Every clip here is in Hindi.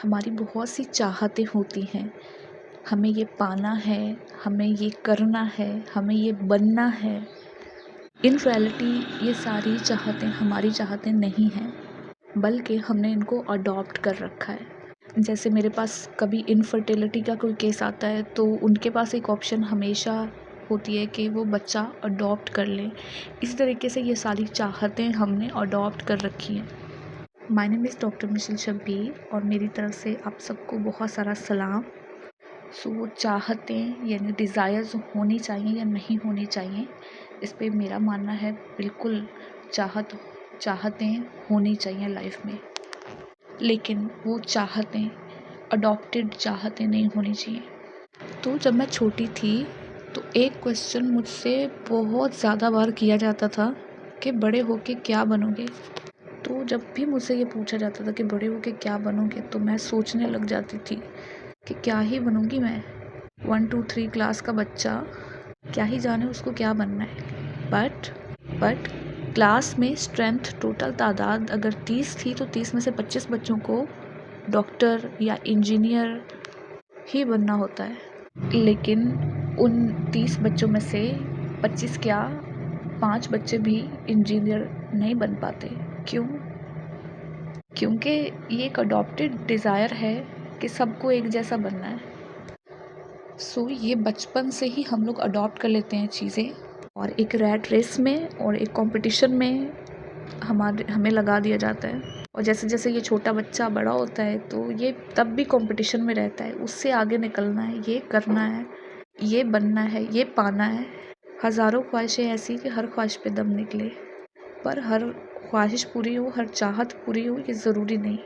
हमारी बहुत सी चाहतें होती हैं। हमें ये पाना है, हमें ये करना है, हमें ये बनना है। इन रियलिटी ये सारी चाहतें हमारी चाहतें नहीं हैं, बल्कि हमने इनको अडॉप्ट कर रखा है। जैसे मेरे पास कभी इनफर्टिलिटी का कोई केस आता है तो उनके पास एक ऑप्शन हमेशा होती है कि वो बच्चा अडॉप्ट कर लें। इसी तरीके से ये सारी चाहतें हमने अडॉप्ट कर रखी हैं। My name is doctor Michelle Shabbir और मेरी तरफ से आप सबको बहुत सारा सलाम। वो चाहतें यानी डिज़ायर्स होनी चाहिए या नहीं होनी चाहिए, इस पे मेरा मानना है बिल्कुल चाहतें होनी चाहिए लाइफ में, लेकिन वो चाहतें अडॉप्टेड चाहतें नहीं होनी चाहिए। तो जब मैं छोटी थी तो एक क्वेश्चन मुझसे बहुत ज़्यादा बार किया जाता था कि बड़े होके क्या बनोगे। तो जब भी मुझसे ये पूछा जाता था कि बड़े होके क्या बनोगे, तो मैं सोचने लग जाती थी कि क्या ही बनूंगी मैं। 1 2 3 क्लास का बच्चा क्या ही जाने उसको क्या बनना है। बट क्लास में स्ट्रेंथ टोटल तादाद अगर 30 थी तो 30 में से 25 बच्चों को डॉक्टर या इंजीनियर ही बनना होता है। लेकिन उन 30 बच्चों में से 25 क्या 5 बच्चे भी इंजीनियर नहीं बन पाते। क्यों? क्योंकि ये एक अडॉप्टेड डिज़ायर है कि सबको एक जैसा बनना है। ये बचपन से ही हम लोग अडॉप्ट कर लेते हैं चीज़ें, और एक रैट रेस में और एक कंपटीशन में हमें लगा दिया जाता है। और जैसे जैसे ये छोटा बच्चा बड़ा होता है तो ये तब भी कंपटीशन में रहता है, उससे आगे निकलना है, ये करना है, ये बनना है, ये पाना है। हज़ारों ख्वाहिशें ऐसी कि हर ख्वाहिश पे दम निकले, पर हर ख्वाहिश पूरी हो, हर चाहत पूरी हो ये ज़रूरी नहीं,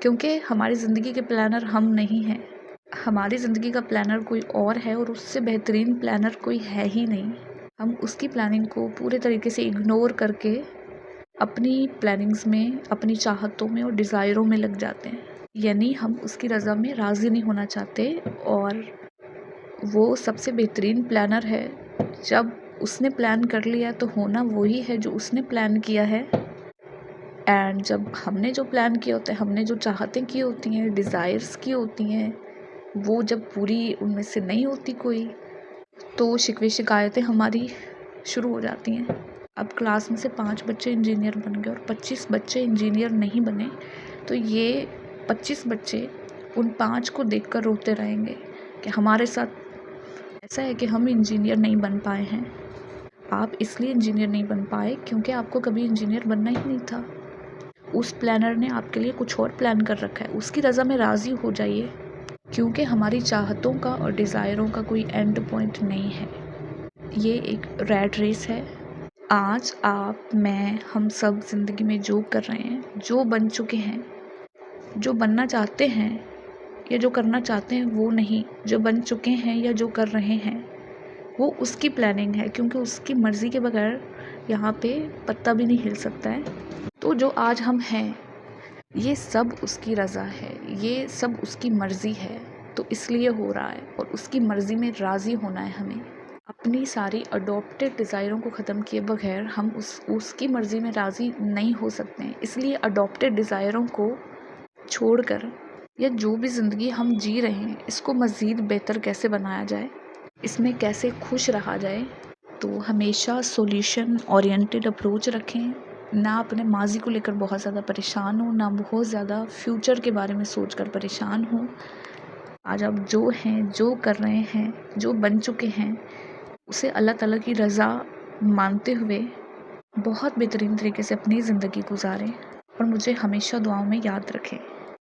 क्योंकि हमारी ज़िंदगी के प्लानर हम नहीं हैं। हमारी ज़िंदगी का प्लानर कोई और है और उससे बेहतरीन प्लानर कोई है ही नहीं। हम उसकी प्लानिंग को पूरे तरीके से इग्नोर करके अपनी प्लानिंग्स में, अपनी चाहतों में और डिज़ायरों में लग जाते हैं। यानी हम उसकी रज़ा में राज़ी नहीं होना चाहते, और वो सबसे बेहतरीन प्लानर है। जब उसने प्लान कर लिया तो होना वही है जो उसने प्लान किया है। एंड जब हमने जो प्लान किया होता है, हमने जो चाहतें की होती हैं, डिज़ायर्स की होती हैं, वो जब पूरी उनमें से नहीं होती कोई, तो शिकवे शिकायतें हमारी शुरू हो जाती हैं। अब क्लास में से 5 बच्चे इंजीनियर बन गए और 25 बच्चे इंजीनियर नहीं बने, तो ये 25 बच्चे उन 5 को देखकर रोते रहेंगे कि हमारे साथ ऐसा है कि हम इंजीनियर नहीं बन पाए हैं। आप इसलिए इंजीनियर नहीं बन पाए क्योंकि आपको कभी इंजीनियर बनना ही नहीं था। उस प्लानर ने आपके लिए कुछ और प्लान कर रखा है, उसकी रज़ा में राज़ी हो जाइए, क्योंकि हमारी चाहतों का और डिज़ायरों का कोई एंड पॉइंट नहीं है। ये एक रैट रेस है। आज आप, मैं, हम सब ज़िंदगी में जो कर रहे हैं, जो बन चुके हैं, जो बनना चाहते हैं या जो करना चाहते हैं वो नहीं, जो बन चुके हैं या जो कर रहे हैं वो उसकी प्लानिंग है, क्योंकि उसकी मर्ज़ी के बगैर यहाँ पे पत्ता भी नहीं हिल सकता है। तो जो आज हम हैं ये सब उसकी रज़ा है, ये सब उसकी मर्ज़ी है, तो इसलिए हो रहा है, और उसकी मर्ज़ी में राज़ी होना है हमें। अपनी सारी अडॉप्टेड डिज़ायरों को ख़त्म किए बगैर हम उसकी मर्ज़ी में राज़ी नहीं हो सकते हैं। इसलिए अडॉप्टेड डिज़ायरों को छोड़कर, या जो भी ज़िंदगी हम जी रहे हैं, इसको मज़ीद बेहतर कैसे बनाया जाए, इसमें कैसे खुश रहा जाए, तो हमेशा सॉल्यूशन ओरिएंटेड अप्रोच रखें। ना अपने माज़ी को लेकर बहुत ज़्यादा परेशान हो, ना बहुत ज़्यादा फ्यूचर के बारे में सोचकर परेशान हो। आज आप जो हैं, जो कर रहे हैं, जो बन चुके हैं, उसे अल्लाह ताला की रज़ा मानते हुए बहुत बेहतरीन तरीके से अपनी ज़िंदगी गुजारें, और मुझे हमेशा दुआओं में याद रखें।